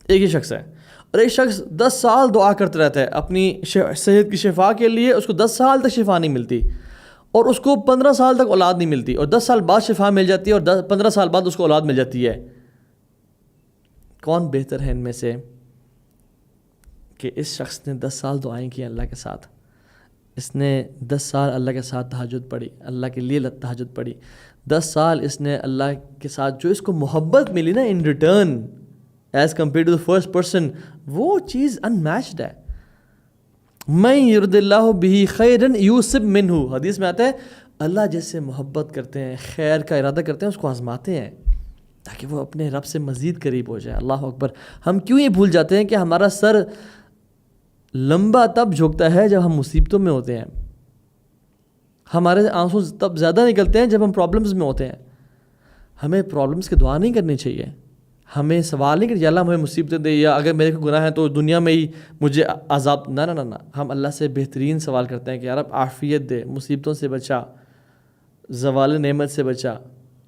ایک ہی شخص ہے. اور ایک شخص 10 سال دعا کرتا رہتا ہے اپنی صحت کی شفا کے لیے، اس کو 10 سال تک شفا نہیں ملتی، اور اس کو 15 سال تک اولاد نہیں ملتی، اور 10 سال بعد شفا مل جاتی ہے اور 15 سال بعد اس کو اولاد مل جاتی ہے. کون بہتر ہے ان میں سے کہ اس شخص نے 10 سال دعائیں کی اللہ کے ساتھ، اس نے 10 سال اللہ کے ساتھ تہجد پڑھی، اللہ کے لیے تہجد پڑھی، 10 سال اس نے اللہ کے ساتھ جو اس کو محبت ملی نا in return as compare to the first person, وہ چیز ان میچڈ ہے. من یرد اللہ بہ خیرا یوسب منہ، حدیث میں آتا ہے اللہ جس سے محبت کرتے ہیں، خیر کا ارادہ کرتے ہیں، اس کو آزماتے ہیں تاکہ وہ اپنے رب سے مزید قریب ہو جائے. اللہ اکبر. ہم کیوں یہ بھول جاتے ہیں کہ ہمارا سر لمبا تب جھکتا ہے جب ہم مصیبتوں میں ہوتے ہیں، ہمارے آنسو تب زیادہ نکلتے ہیں جب ہم پرابلمز میں ہوتے ہیں. ہمیں پرابلمز کی دعا نہیں کرنی چاہیے، ہمیں سوال نہیں کہ یا اللہ ہمیں مصیبتیں دے، یا اگر میرے کو گناہ ہے تو دنیا میں ہی مجھے عذاب. نہ نہ نہ، ہم اللہ سے بہترین سوال کرتے ہیں کہ یا رب عافیت دے، مصیبتوں سے بچا، زوال نعمت سے بچا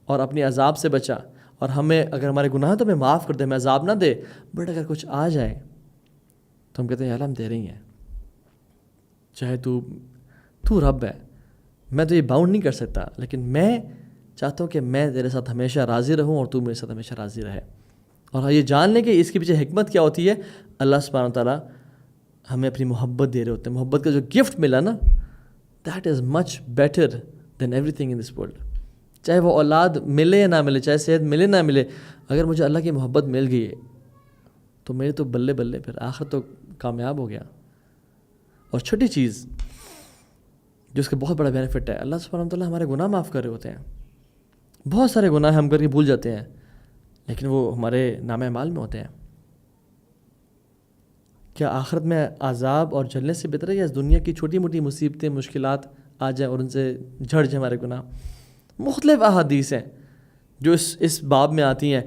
اور اپنی عذاب سے بچا. اور ہمیں اگر ہمارے گناہ ہیں تو ہمیں معاف کر دے، ہمیں عذاب نہ دے. بٹ اگر کچھ آ جائے تو ہم کہتے ہیں یا اللہ ہم تیرے ہی ہیں، چاہے تو رب ہے، میں تو یہ باؤنڈ نہیں کر سکتا، لیکن میں چاہتا ہوں کہ میں تیرے ساتھ ہمیشہ راضی رہوں اور تو میرے ساتھ ہمیشہ راضی رہے. اور یہ جان لیں کہ اس کے پیچھے حکمت کیا ہوتی ہے. اللہ سبحانہ تعالیٰ ہمیں اپنی محبت دے رہے ہوتے ہیں. محبت کا جو گفٹ ملا نا، that is much better than everything in this world. چاہے وہ اولاد ملے یا نہ ملے، چاہے صحت ملے نہ ملے، اگر مجھے اللہ کی محبت مل گئی تو میرے تو بلے بلے، پھر آخر تو کامیاب ہو گیا. اور چھٹی چیز جو اس کا بہت بڑا بینیفٹ ہے، اللہ سبحانہ تعالیٰ ہمارے گناہ معاف کر رہے ہوتے ہیں. بہت سارے گناہ ہم کر کے بھول جاتے ہیں لیکن وہ ہمارے نام اعمال میں ہوتے ہیں. کیا آخرت میں عذاب اور جلنے سے بہتر ہے یا اس دنیا کی چھوٹی موٹی مصیبتیں، مشکلات آ جائیں اور ان سے جھڑ جائیں ہمارے گناہ؟ مختلف احادیث ہیں جو اس باب میں آتی ہیں.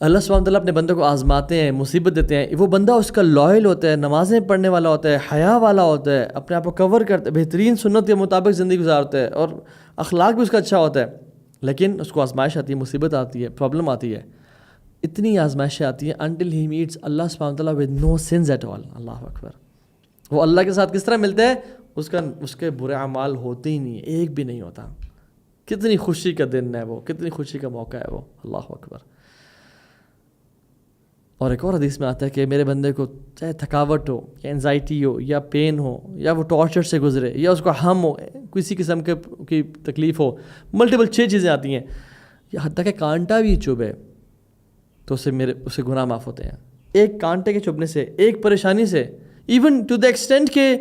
اللہ سبحانہ تعالیٰ اپنے بندے کو آزماتے ہیں، مصیبت دیتے ہیں. وہ بندہ اس کا لائل ہوتا ہے، نمازیں پڑھنے والا ہوتا ہے، حیا والا ہوتا ہے، اپنے آپ کو کور کرتا ہے، بہترین سنت کے مطابق زندگی گزارتا ہے اور اخلاق بھی اس کا اچھا ہوتا ہے. لیکن اس کو آزمائش آتی ہے، مصیبت آتی ہے، پرابلم آتی ہے. اتنی آزمائشیں آتی ہیں until he meets اللہ سبحانہ تعالیٰ with no sins at all. اللہ اکبر. وہ اللہ کے ساتھ کس طرح ملتا ہے؟ اس کے برے اعمال ہوتے ہی نہیں، ایک بھی نہیں ہوتا. کتنی خوشی کا دن ہے وہ، کتنی خوشی کا موقع ہے وہ. اللہ اکبر. اور ایک اور حدیث میں آتا ہے کہ میرے بندے کو چاہے تھکاوٹ ہو یا انزائٹی ہو یا پین ہو یا وہ ٹارچر سے گزرے یا اس کو ہم ہو، کسی قسم کی تکلیف ہو، ملٹیپل 6 چیزیں آتی ہیں، یا حتیٰ کہ کانٹا بھی چبھے تو اسے گناہ معاف ہوتے ہیں. ایک کانٹے کے چبھنے سے، ایک پریشانی سے، ایون ٹو دا ایکسٹینٹ کہ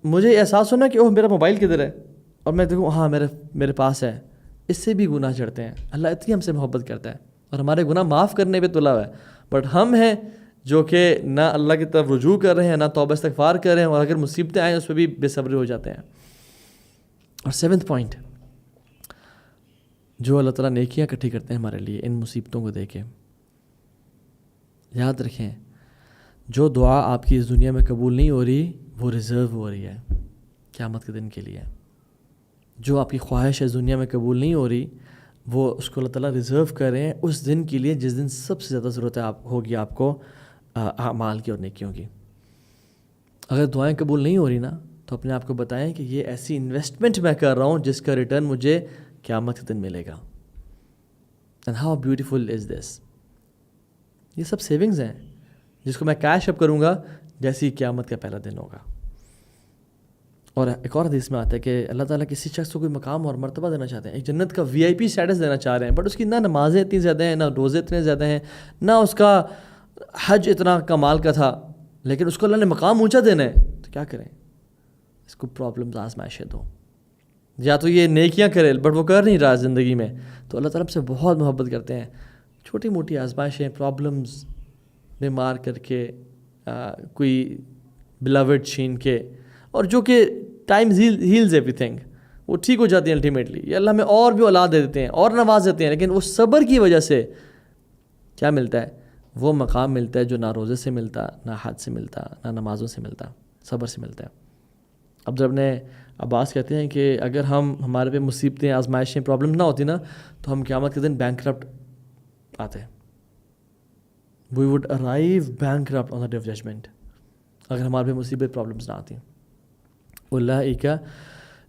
مجھے احساس ہونا کہ اوہ میرا موبائل کدھر ہے اور میں دیکھوں ہاں میرے پاس ہے، اس سے بھی گناہ چڑھتے ہیں. اللہ اتنی ہم سے محبت کرتا ہے اور ہمارے گناہ معاف کرنے پہ تلا ہوا ہے. بٹ ہم ہیں جو کہ نہ اللہ کی طرف رجوع کر رہے ہیں، نہ توبہ استغفار کر رہے ہیں، اور اگر مصیبتیں آئیں اس پہ بھی بے صبری ہو جاتے ہیں. اور 7th پوائنٹ، جو اللہ تعالیٰ نیکیاں اکٹھی کرتے ہیں ہمارے لیے ان مصیبتوں کو دیکھیں. یاد رکھیں جو دعا آپ کی اس دنیا میں قبول نہیں ہو رہی وہ ریزرو ہو رہی ہے قیامت کے دن کے لیے. جو آپ کی خواہش ہے دنیا میں قبول نہیں ہو رہی, وہ اس کو اللہ تعالیٰ ریزرو کر رہے ہیں اس دن کے لیے جس دن سب سے زیادہ ضرورت ہے ہوگی آپ کو اعمال کی اور نیکیوں کی. اگر دعائیں قبول نہیں ہو رہی نا, تو اپنے آپ کو بتائیں کہ یہ ایسی انویسٹمنٹ میں کر رہا ہوں جس کا ریٹرن مجھے قیامت کے دن ملے گا. اینڈ ہاؤ بیوٹیفل از دس. یہ سب سیونگز ہیں جس کو میں کیش اپ کروں گا جیسی قیامت کا پہلا دن ہوگا. اور ایک اور حدیث میں آتا ہے کہ اللہ تعالیٰ کسی شخص کو کوئی مقام اور مرتبہ دینا چاہتے ہیں, ایک جنت کا VIP اسٹیٹس دینا چاہ رہے ہیں, بٹ اس کی نہ نمازیں اتنی زیادہ ہیں, نہ روزے اتنے زیادہ ہیں, نہ اس کا حج اتنا کمال کا تھا, لیکن اس کو اللہ نے مقام اونچا دینا ہے. تو کیا کریں؟ اس کو پرابلمز آزمائشیں دو, یا تو یہ نیکیاں کرے بٹ وہ کر نہیں رہا زندگی میں, تو اللہ تعالیٰ سے بہت محبت کرتے ہیں. چھوٹی موٹی آزمائشیں, پرابلمز, بیمار کر کے, کوئی بلاوڈ چھین کے, اور جو کہ ٹائم ہیلز ایوری تھنگ, وہ ٹھیک ہو جاتی ہیں الٹیمیٹلی. یہ اللہ میں اور بھی اولاد دے دیتے ہیں اور نواز دیتے ہیں, لیکن وہ صبر کی وجہ سے کیا ملتا ہے؟ وہ مقام ملتا ہے جو نہ روزے سے ملتا, نہ حج سے ملتا, نہ نمازوں سے ملتا, صبر سے ملتا ہے. اب جب نے عباس کہتے ہیں کہ اگر ہمارے پہ مصیبتیں, آزمائشیں, پرابلم نہ ہوتی نا, تو ہم قیامت کے دن بینکرپٹ آتے. We would arrive bankrupt on the day of judgment اگر ہمارے پہ مصیبت, پرابلمس نہ آتی. اولئک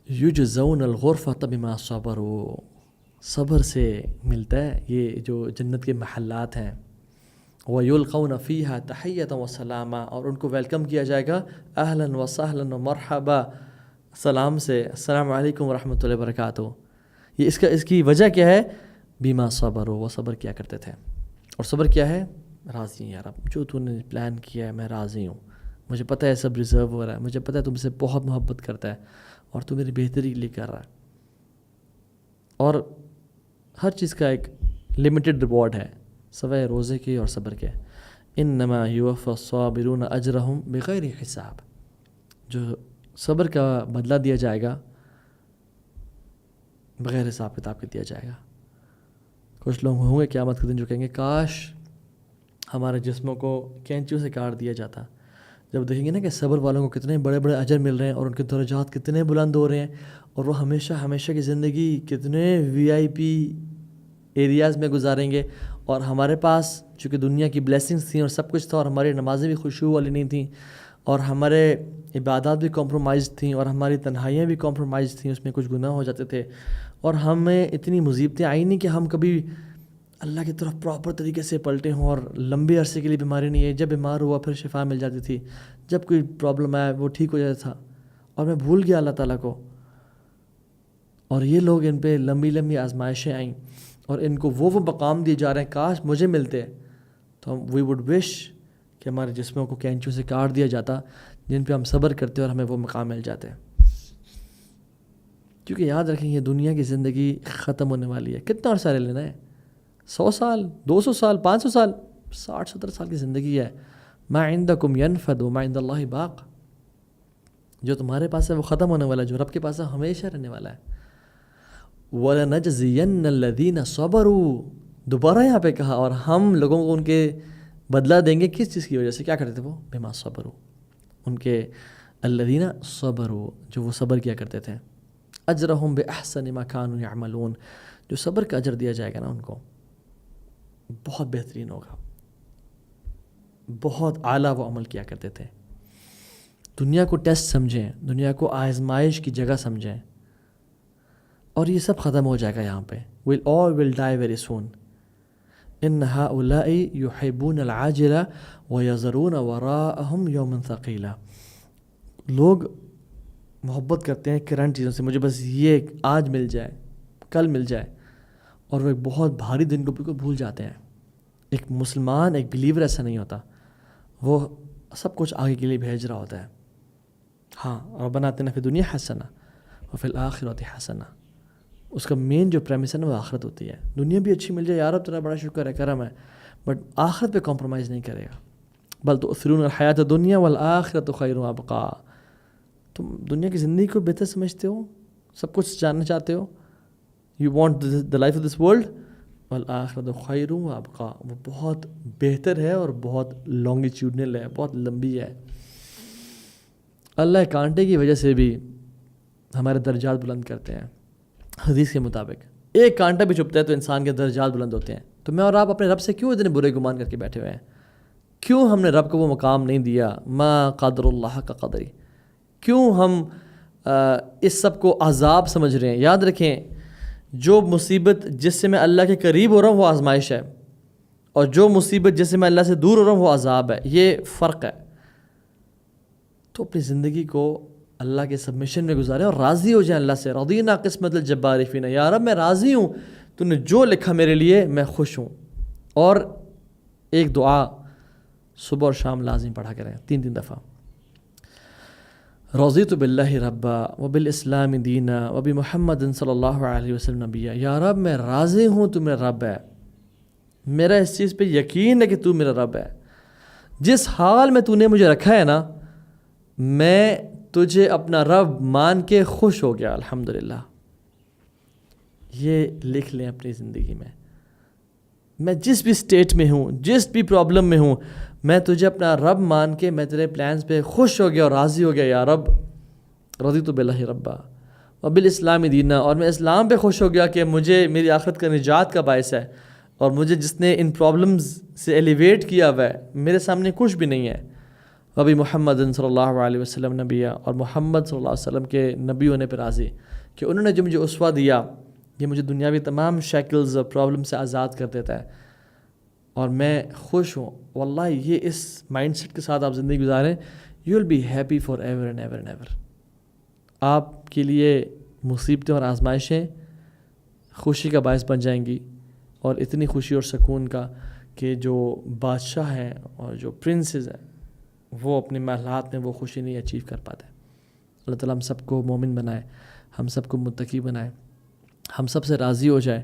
یجزون الغرفۃ بما صبروا, صبر سے ملتا ہے یہ جو جنت کے محلات ہیں. وَيُلْقَوْنَ فِيهَا تَحِيَّةً وَسَلَامًا, اور ان کو ویلکم کیا جائے گا اہلاً وسہلاً ومرحبا, سلام سے, السلام علیکم ورحمۃ اللہ وبرکاتہ. یہ اس کی وجہ کیا ہے؟ بما صبروا, وہ صبر کیا کرتے تھے. اور صبر کیا ہے؟ راضی ہیں یار, اب جو تو نے پلان کیا ہے میں راضی ہوں, مجھے پتہ ہے سب ریزرو ہو رہا ہے, مجھے پتہ ہے تم سے بہت محبت کرتا ہے اور تو میری بہتری کے لیے کر رہا ہے. اور ہر چیز کا ایک لمیٹڈ ریوارڈ ہے سوائے روزے کے اور صبر کے. انما یوفی الصابرون اجرہم بغیر حساب, جو صبر کا بدلہ دیا جائے گا بغیر حساب کتاب کے دیا جائے گا. کچھ لوگ ہوں گے قیامت کے دن جو کہیں گے کاش ہمارے جسموں کو کینچیوں سے کاٹ دیا جاتا. جب دیکھیں گے نا کہ صبر والوں کو کتنے بڑے بڑے اجر مل رہے ہیں اور ان کے درجات کتنے بلند ہو رہے ہیں, اور وہ ہمیشہ کی زندگی کتنے VIP ایریاز میں گزاریں گے, اور ہمارے پاس چونکہ دنیا کی بلیسنگز تھیں اور سب کچھ تھا, اور ہماری نمازیں بھی خشوع والی نہیں تھیں, اور ہمارے عبادات بھی کمپرومائز تھیں, اور ہماری تنہائیاں بھی کمپرومائز تھیں, اس میں کچھ گناہ ہو جاتے تھے, اور ہمیں اتنی مصیبتیں آئی نہیں کہ ہم کبھی اللہ کی طرف پراپر طریقے سے پلٹے ہوں, اور لمبے عرصے کے لیے بیماری نہیں ہے. جب بیمار ہوا پھر شفا مل جاتی تھی, جب کوئی پرابلم آیا وہ ٹھیک ہو جاتا تھا, اور میں بھول گیا اللہ تعالیٰ کو. اور یہ لوگ, ان پہ لمبی آزمائشیں آئیں اور ان کو وہ مقام دیے جا رہے ہیں, کاش مجھے ملتے. تو ہم وی وڈ وش کہ ہمارے جسموں کو کینچوں سے کاٹ دیا جاتا جن پہ ہم صبر کرتے اور ہمیں وہ مقام مل جاتے. کیونکہ یاد رکھیں یہ دنیا کی زندگی ختم ہونے والی ہے. کتنا عرصہ رہ لینا ہے؟ 100 سال, 200 سال, 500 سال, 60-70 سال کی زندگی ہے. ما عندکم ینفد وما عند اللہ باق, جو تمہارے پاس ہے وہ ختم ہونے والا ہے, جو رب کے پاس ہے ہمیشہ رہنے والا ہے. وَلَنَجْزِيَنَّ الَّذِينَ صَبَرُوا, دوبارہ یہاں پہ کہا, اور ہم لوگوں کو ان کے بدلہ دیں گے. کس چیز کی وجہ سے؟ کیا کرتے تھے وہ؟ بما صبروا, ان کے الذین صبروا, جو وہ صبر کیا کرتے تھے. اجرہم بأحسن ما كانوا يعملون, جو صبر کا اجر دیا جائے گا نا ان کو بہت بہترین ہوگا. بہت اعلیٰ وہ عمل کیا کرتے تھے. دنیا کو ٹیسٹ سمجھیں, دنیا کو آزمائش کی جگہ سمجھیں, اور یہ سب ختم ہو جائے گا یہاں پہ. we'll all will die very soon. ان هؤلاء يحبون العاجلة ويذرون وراءهم يوما ثقيلا. لوگ محبت کرتے ہیں کرنٹ چیزوں سے, مجھے بس یہ آج مل جائے, کل مل جائے, اور وہ ایک بہت بھاری دن کو بالکل بھول جاتے ہیں. ایک مسلمان, ایک بلیور ایسا نہیں ہوتا, وہ سب کچھ آگے کے لیے بھیج رہا ہوتا ہے. ہاں, ربنا آتنا فی الدنیا حسنہ وفی الآخرۃ حسنہ, اس کا مین جو پریمس ہے نا وہ آخرت ہوتی ہے. دنیا بھی اچھی مل جائے, یار اب تیرا بڑا شکر ہے, کرم ہے, بٹ آخرت پہ کمپرومائز نہیں کرے گا. بل تؤثرون الحیات الدنیا والآخرۃ خیر وابقیٰ. تم دنیا کی زندگی کو بہتر سمجھتے ہو, سب کچھ جاننا چاہتے ہو, you want the life of this world, والآخرۃ خیر وابقیٰ, وہ بہت بہتر ہے اور بہت لانگیچیوڈنل ہے, بہت لمبی ہے. اللہ کانٹے کی وجہ سے بھی ہمارے درجات بلند کرتے ہیں. حدیث کے مطابق ایک کانٹا بھی چبھتا ہے تو انسان کے درجات بلند ہوتے ہیں. تو میں اور آپ اپنے رب سے کیوں اتنے برے گمان کر کے بیٹھے ہوئے ہیں؟ کیوں ہم نے رب کو وہ مقام نہیں دیا ما قدر اللہ کا قدری؟ کیوں ہم اس سب کو عذاب سمجھ رہے ہیں؟ یاد رکھیں، جو مصیبت جس سے میں اللہ کے قریب ہو رہا ہوں وہ آزمائش ہے، اور جو مصیبت جس سے میں اللہ سے دور ہو رہا ہوں وہ عذاب ہے. یہ فرق ہے. تو اپنی زندگی کو اللہ کے سبمیشن میں گزاریں اور راضی ہو جائیں اللہ سے. رضینا قسمت الجبار فینا، یا رب میں راضی ہوں، تو نے جو لکھا میرے لیے میں خوش ہوں. اور ایک دعا صبح اور شام لازم پڑھا کریں 3 دفعہ. رضیت باللہ ربا وبالاسلام دینا وبمحمد صلی اللہ علیہ وسلم نبیا. یا رب میں راضی ہوں تو میرا رب ہے، میرا اس چیز پہ یقین ہے کہ تو میرا رب ہے. جس حال میں تو نے مجھے رکھا ہے نا، میں تجھے اپنا رب مان کے خوش ہو گیا الحمدللہ. یہ لکھ لیں اپنی زندگی میں. میں جس بھی سٹیٹ میں ہوں، جس بھی پرابلم میں ہوں، میں تجھے اپنا رب مان کے میں تیرے پلانز پہ خوش ہو گیا اور راضی ہو گیا. یا رب رضیت باللہ ربا وبالاسلام دینا، اور میں اسلام پہ خوش ہو گیا کہ مجھے میری آخرت کا نجات کا باعث ہے، اور مجھے جس نے ان پرابلمز سے ایلیویٹ کیا ہوا ہے، میرے سامنے کچھ بھی نہیں ہے. وبی محمد صلی اللہ علیہ وسلم نبیہ، اور محمد صلی اللہ علیہ وسلم کے نبی ہونے پہ راضی کہ انہوں نے جو مجھے اسوہ دیا، یہ مجھے دنیاوی تمام شیکلز اور پرابلم سے آزاد کر دیتا ہے، اور میں خوش ہوں. واللہ یہ اس مائنڈ سیٹ کے ساتھ آپ زندگی گزاریں، you will be happy for ever and ever and ever. آپ کے لیے مصیبتیں اور آزمائشیں خوشی کا باعث بن جائیں گی، اور اتنی خوشی اور سکون کا کہ جو بادشاہ ہیں اور جو پرنسز ہیں وہ اپنے محلات میں وہ خوشی نہیں اچیو کر پاتے. اللہ تعالیٰ ہم سب کو مومن بنائے، ہم سب کو متقی بنائے، ہم سب سے راضی ہو جائے.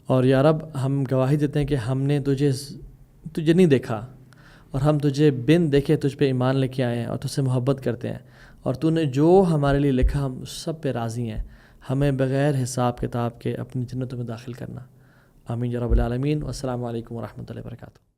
اور یا رب ہم گواہی دیتے ہیں کہ ہم نے تجھے نہیں دیکھا، اور ہم تجھے بن دیکھے تجھ پہ ایمان لے کے آئے ہیں اور تجھ سے محبت کرتے ہیں، اور تو نے جو ہمارے لیے لکھا ہم سب پہ راضی ہیں. ہمیں بغیر حساب کتاب کے اپنی جنتوں میں داخل کرنا. آمین یا رب العالمین. والسلام علیکم ورحمۃ اللہ وبرکاتہ.